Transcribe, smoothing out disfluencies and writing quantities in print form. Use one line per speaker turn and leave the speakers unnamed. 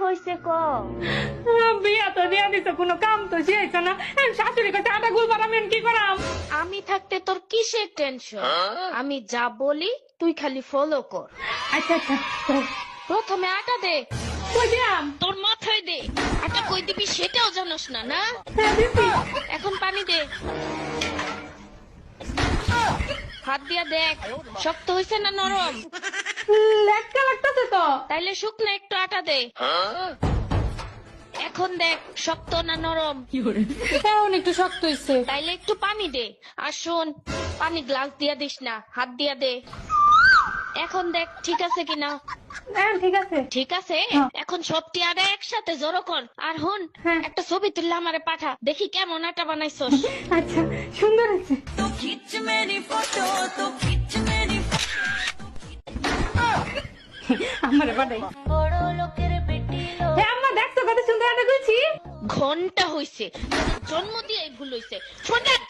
হয়েছে ক?
বিয়া তো দিয়া দিছে, কোনো কাম তো শিখাইছে না। শাশুড়ি কাছে আটা গুলবার আমি কি করাম?
আমি থাকতে তোর কিসের টেনশন? আমি যা বলি তুই খালি ফলো কর।
আচ্ছা আচ্ছা,
প্রথমে আটা দে,
কই দিয়াম?
তোর মাথায় দে। আটা কই দিবি সেটাও জানোস না, না?
হ্যাঁ দিছি।
এখন পানি দে, হাত দিয়া দেখ শক্ত হয়েছে না নরম।
লেটকা লাগতেছে তো।
তাইলে শুকনো একটু আটা দে। এখন দেখ শক্ত না নরম।
এখন একটু শক্ত হইছে।
তাইলে একটু পানি দে। আর শোন, পানি গ্লাস দিয়া দিস না, হাত দিয়া দে। এখন দেখ ঠিক আছে কিনা।
হ্যাঁ ঠিক আছে।
ঠিক আছে, এখন সবটি আটা একসাথে জড়ো কর। আর হন,
হ্যাঁ।
একটা ছবি তুললে আমারে পাঠা, দেখি কেমন আটা বানাইছস।
আচ্ছা, সুন্দর হয়েছে। আমারে পাঠাই।
বড় লোকের বেটি
হে আম্মা, দেখছো কত সুন্দর আটা গুলছি?
ঘন্টা হইছে, জন্ম দিয়ে ভুল হইছে। শোন দেখ।